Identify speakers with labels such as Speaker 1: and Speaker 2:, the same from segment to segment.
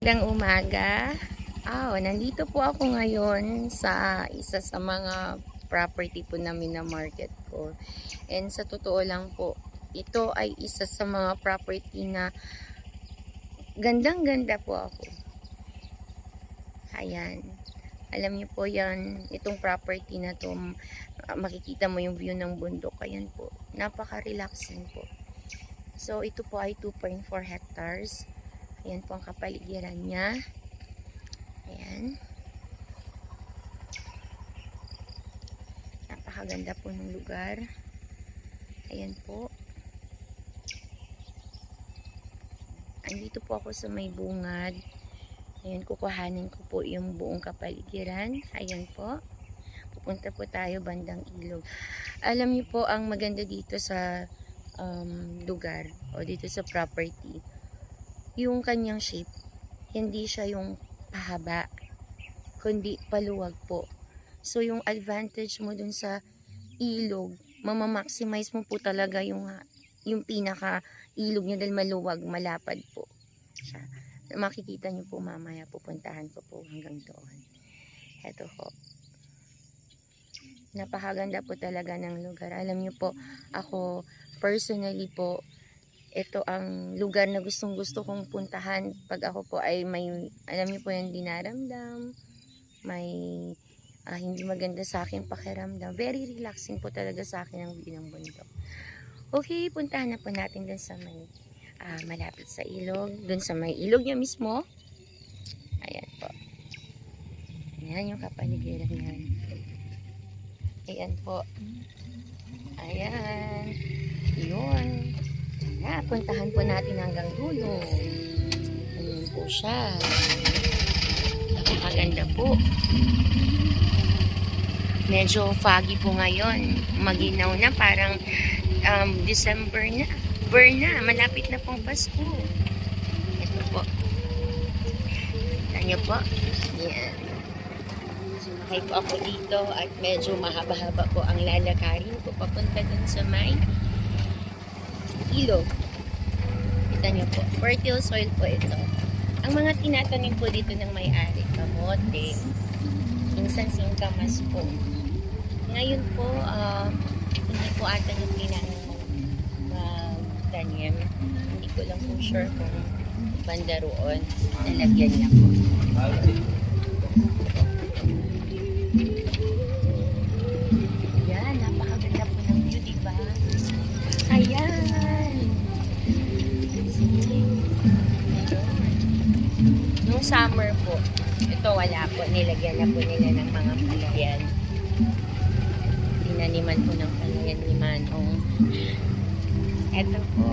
Speaker 1: Magandang umaga. Nandito po ako ngayon sa isa sa mga property po namin na market ko. And sa totoo lang po, ito ay isa sa mga property na gandang-ganda po ako. Ayan. Alam niyo po yan, itong property na to, makikita mo yung view ng bundok. Ayan po, napaka-relaxing po. So, ito po ay 2.4 hectares. Ayan po ang kapaligiran niya. Ayan. Napakaganda po ng lugar. Ayan po. Andito po ako sa may bungad. Ayan, kukuhanin ko po yung buong kapaligiran. Ayan po. Pupunta po tayo bandang ilog. Alam niyo po, ang maganda dito sa lugar o dito sa property, yung kanyang shape, hindi siya yung pahaba, kundi paluwag po. So, yung advantage mo dun sa ilog, mamamaximize mo po talaga yung pinaka ilog niya dahil maluwag, malapad po siya. Makikita niyo po mamaya, pupuntahan ko po hanggang doon. Eto po. Napakaganda po talaga ng lugar. Alam niyo po, ako personally po, ito ang lugar na gustong gusto kong puntahan pag ako po ay may, alam niyo po yung dinaramdam, may hindi maganda sa akin pakiramdam. Very relaxing po talaga sa akin ang view ng bundok. Okay, puntahan na po natin dun sa may malapit sa ilog, dun sa may ilog niya mismo. Ayan po. Ayan yung kapaligiran niyan. Ayan po. Ayan. Yun. Puntahan po natin hanggang dulo. Ayan po siya. Napakaganda po. Medyo foggy po ngayon. Maginaw na, parang December na. Malapit na pong Pasko. Ito po. Kita nyo po. Yan. Sumakay po ako dito at medyo mahaba-haba po ang lalakarin ko papunta dun sa may ilog. Kita nyo po. Fertile soil po ito. Ang mga tinatanim po dito ng may-ari, kamote, minsan singkamas po. Ngayon po, hindi po ata yung kailangan magtanim. Hindi ko lang po sure kung banda roon. Nalagyan niya po. Yan, napakaganda po ng view, diba? Ayan! Nung summer po, ito wala po. Nilagyan na po nila ng mga palayan. Tinaniman po ng palayan ni Manong. Ito po.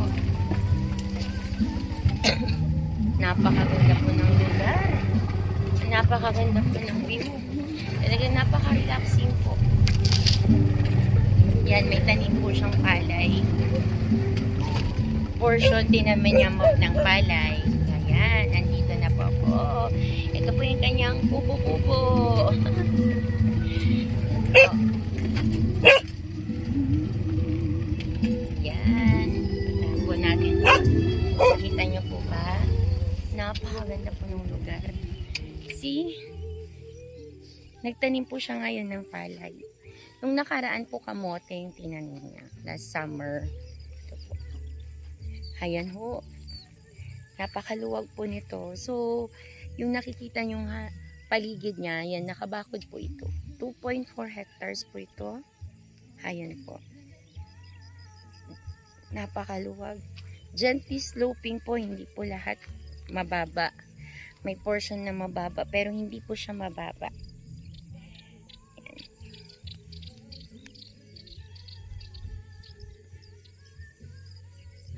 Speaker 1: Napakaganda po ng lugar. Napakaganda po ng view. Talagang napaka-relaxing po. Yan, may tanim po siyang palay. Portion din naman niya ng palay. Ayan, andito na po po. Ito po yung kanyang pupo-pupo. Yan. Patahan po natin. Nakita niyo po ba? Napakaganda po ng lugar. See? Nagtanim po siya ngayon ng palay. Nung nakaraan po kamote yung tinanim niya. Last summer. Ito po. Ayan ho. Napakaluwag po nito. So, yung nakikita nyo paligid niya, yan, nakabakod po ito. 2.4 hectares po ito. Ayan po. Napakaluwag. Gently sloping po, hindi po lahat mababa. May portion na mababa, pero hindi po siya mababa.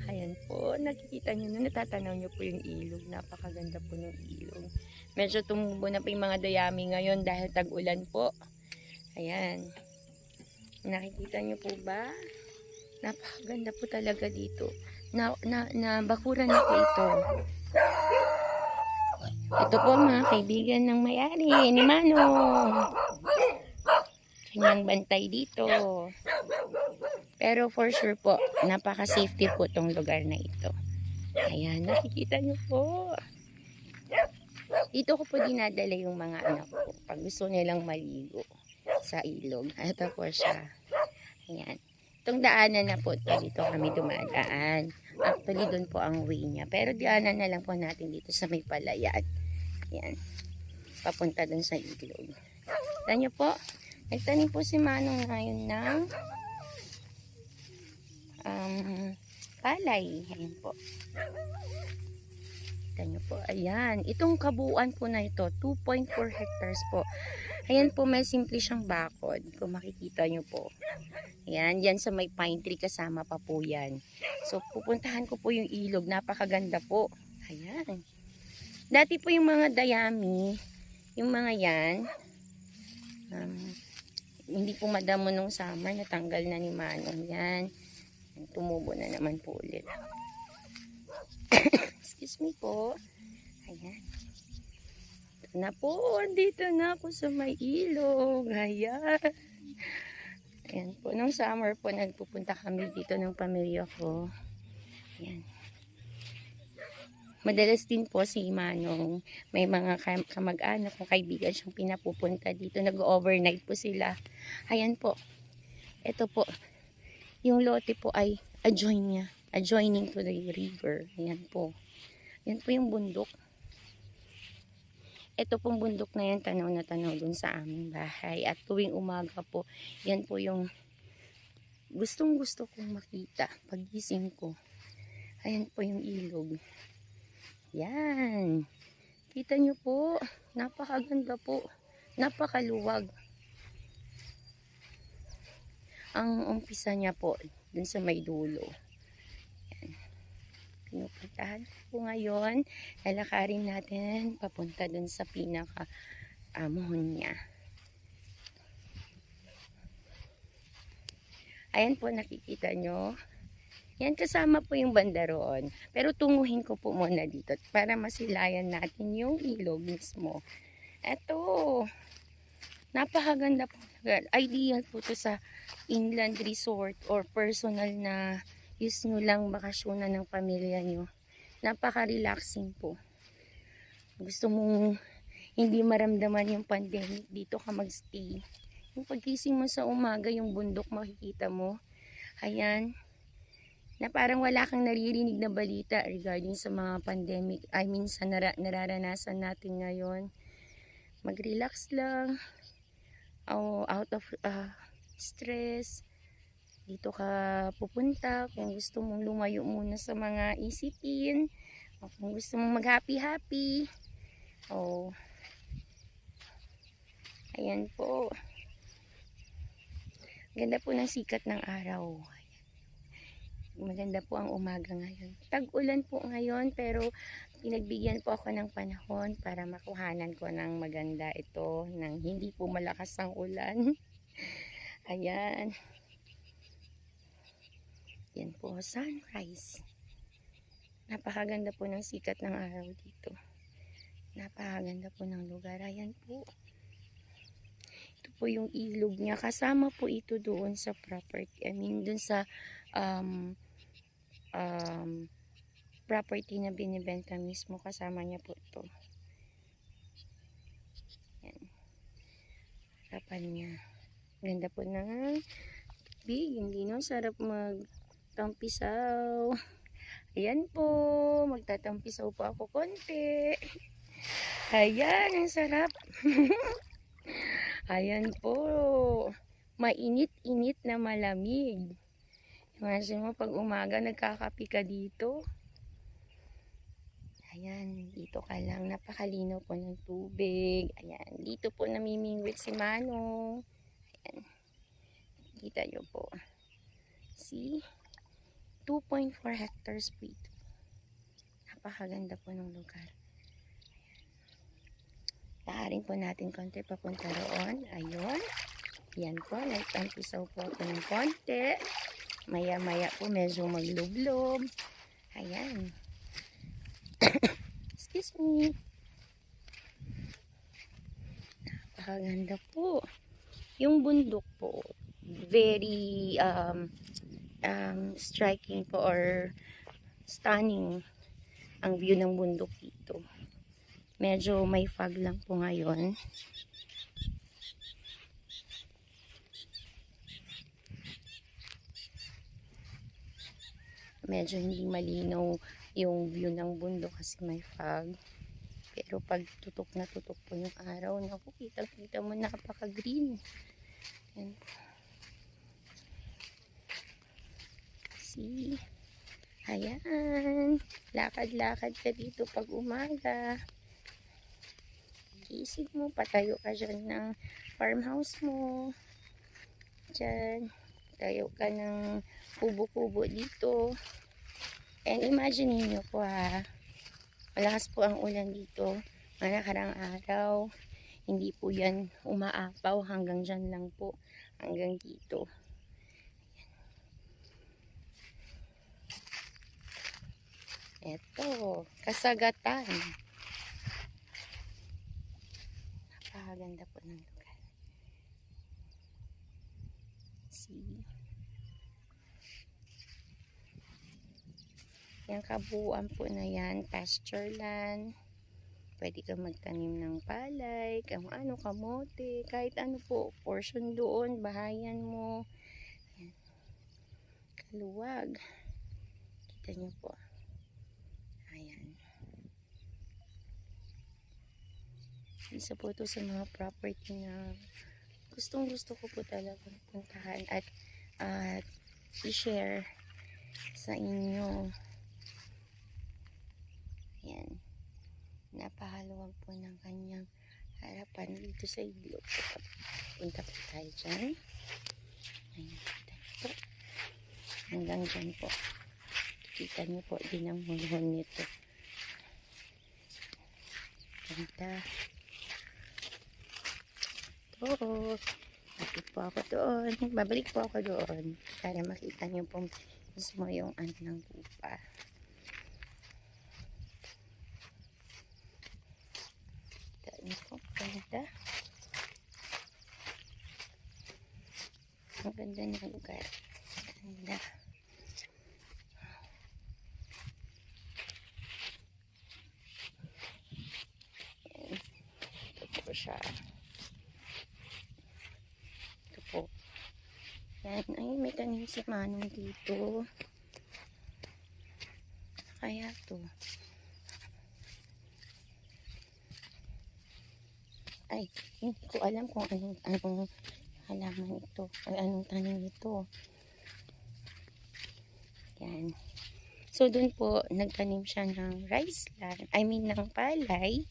Speaker 1: Ayan po, nakikita nyo na, natatanaw nyo po yung ilog. Napakaganda po ng ilog. Medyo tumubo na po yung mga dayami ngayon dahil tag-ulan po. Ayan. Nakikita nyo po ba? Napakaganda po talaga dito. Nabakuran na po ito. Ito po mga kaibigan ng may-ari ni Manong. Kanyang bantay dito. Pero for sure po, napaka-safety po tong lugar na ito. Ayan, nakikita nyo po. Dito ko po dinadala yung mga anak ko pag gusto nilang maligo sa ilog. Ito po siya. Ayan. Itong daanan na po to, dito kami dumadaan. Actually, doon po ang way niya. Pero daanan na lang po natin dito sa may palayan. Ayan. Papunta doon sa ilog. Kita nyo po, nagtanim po si Manong ngayon ng palay. Ayan po. Kita nyo po. Ayan. Itong kabuuan po na ito, 2.4 hectares po. Ayan po, may simple siyang bakod. Kung makikita nyo po. Ayan, yan sa may pine tree kasama pa po yan. So, pupuntahan ko po yung ilog. Napakaganda po. Ayan. Dati po yung mga dayami, yung mga yan, hindi po madamo nung summer. Natanggal na ni Manong yan. Tumubo na naman po ulit. Excuse me po. Ayan. Ito na po. Andito na ako sa may ilog. Ayan. Ayan po. Nung summer po, nagpupunta kami dito ng pamilya ko. Ayan. Madalas din po si Manong, may mga kamag-anak o kaibigan siyang pinapupunta dito. Nag-overnight po sila. Ayan po. Ito po. Yung lote po ay adjoining to the river. Ayan po. Ayan po yung bundok. Ito pong bundok na yan, tanaw na tanaw dun sa aming bahay. At tuwing umaga po, yan po yung gustong gusto kong makita pagising ko. Ayan po yung ilog. Yan. Kita nyo po, napakaganda po. Napakaluwag. Ang umpisa niya po, dun sa may dulo. Yan. Pinupuntahan po ngayon. Lalakarin natin papunta dun sa pinaka-muhon niya. Ayan po, nakikita nyo. Yan, kasama po yung banda roon. Pero tunguhin ko po muna dito para masilayan natin yung ilog mismo. Eto, napakaganda po. Ideal po to sa inland resort or personal na use nyo lang bakasyonan ng pamilya nyo. Napaka-relaxing po. Gusto mong hindi maramdaman yung pandemic, dito ka magstay. Yung pagising mo sa umaga, yung bundok makikita mo. Ayan. Na parang wala kang naririnig na balita regarding sa mga pandemic. I mean, sa nararanasan natin ngayon. Mag-relax lang. Out of stress. Dito ka pupunta. Kung gusto mong lumayo muna sa mga isipin. O kung gusto mong mag-happy-happy. Ayan po. Ganda po ng sikat ng araw. Maganda po ang umaga ngayon. Tag-ulan po ngayon pero pinagbigyan po ako ng panahon para makuhanan ko ng maganda ito nang hindi po malakas ang ulan. Ayan. Yan po, sunrise. Napakaganda po ng sikat ng araw dito. Napakaganda po ng lugar. Ayan po. Ito po yung ilog niya. Kasama po ito doon sa property. I mean, doon sa property na binibenta mismo, kasama niya po ito. Yan. Harapan niya. Ganda po ng big. Hindi no, sarap magtampisaw. Ayan po. Magtatampisaw po ako konti. Ayan, ang sarap. Ayan po. Mainit-init na malamig. Imagine mo, pag umaga, nagkakapi ka dito. Ayan, dito ka lang. Napakalinaw po ng tubig. Ayan, dito po namimingwit si Manong. Ayan. Kita nyo po. See? 2.4 hectares po ito. Napakaganda po ng lugar. Lakarin po natin konti papunta roon. Ayun. Ayan po, nagtampisaw po ako ng konti. Maya-maya po medyo maglublob. Ayan. Excuse me. Napakaganda po. Yung bundok po, very striking po or stunning ang view ng bundok dito. Medyo may fog lang po ngayon. Medyo hindi malinaw yung view ng bundok kasi may fog. Pero pag tutok na tutok po yung araw, naku, kitang-kita mo, napaka-green. Yan. See? Ayan. Lakad-lakad ka dito pag umaga. Gising mo, patayo ka dyan ng farmhouse mo. Dyan. Tayo ka ng kubo-kubo dito. And imagine niyo po ha, malakas po ang ulan dito. Mga nakarang araw, hindi po yan umaapaw, hanggang dyan lang po, hanggang dito. Eto, Kasagatan. Napakaganda po ng lugar. See? Yung kabuuan po na yan, pasture land. Pwede kang magtanim ng palay, kung ano, kamote, kahit ano po, portion doon, bahayan mo. Ayan. Kaluwag. Kita niyo po. Ayan. Isa po ito sa mga property na gustong gusto ko po talagang puntahan at i-share sa inyo. Ayan. Napakaluwag po ng kanyang harapan dito sa ilog. Punta po tayo dyan. Ayan. Po. Hanggang dyan po. Kita niyo po din ang hulhol nito. Ganda. Oo. Babalik po ako doon. Babalik po ako doon. Para makita niyo po mismo yung ano ng lupa. Kita niyo po. Ganda. Ang ganda ng lugar. Ganda. Ito po siya. Po. Yan. Ay, may tanim si Manong dito. Kaya to. Ay, hindi ko alam kung anong halaman ito. Ay, anong tanim ito. Yan. So, dun po, nagtanim siya ng rice land. I mean, ng palay.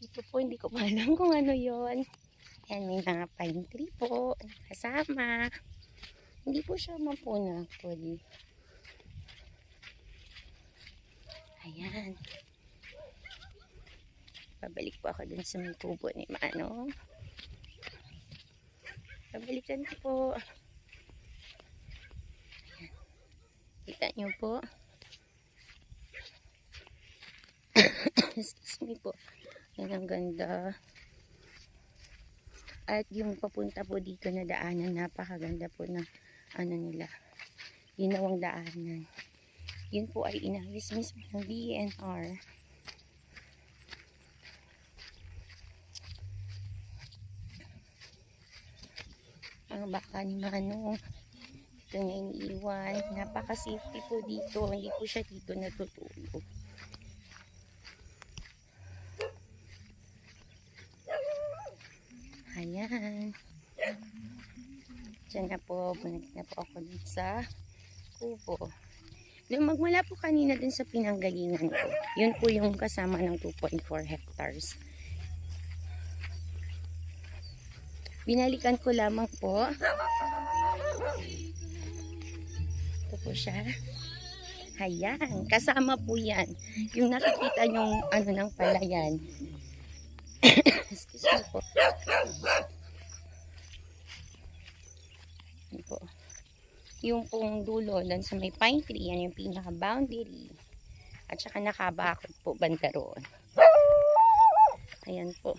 Speaker 1: Ito po, hindi ko pa alam kung ano yon. Yan, may mga pine tree po kasama. Hindi po siya mapuna actually. Ayan. Pabalik po ako dun sa may kubo ni Manong. Pabalikan ko po. Ayan. Kita nyo po. Excuse me po. Yan ang ganda. At yung papunta po dito na daanan, napakaganda po ng ano nila, ginawang daanan. Yun po ay inayos mismo ng DNR. Ang baka ni Manong, ito niya iniiwan. Napaka-safety po dito. Hindi po siya dito natutulog. Ayan. Diyan na po, bunagit na po ako dun sa kubo. Magmula po kanina dun sa pinanggalingan ko. Yun po yung kasama ng 2.4 hectares. Binalikan ko lamang po. Ito po siya. Ayan. Kasama po yan. Yung nakikita nyong ano ng palayan. Excuse me po. Yan po. Yung pong dulo dan sa may pine tree, yan yung pinaka boundary. At saka nakabakod po banda roon. Ayan po.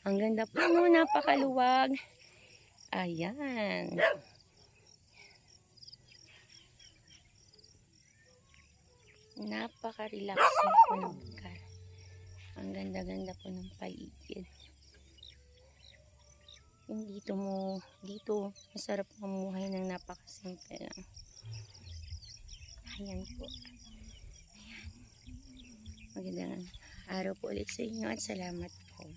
Speaker 1: Ang ganda po, no? Napakaluwag. Ayan. Napaka-relaxing po ng lugar. Ang ganda-ganda po ng paligid. Yung dito, masarap mamuhay ng napakasimple lang. Ayan po. Ayan. Magandang araw po ulit sa inyo at salamat po.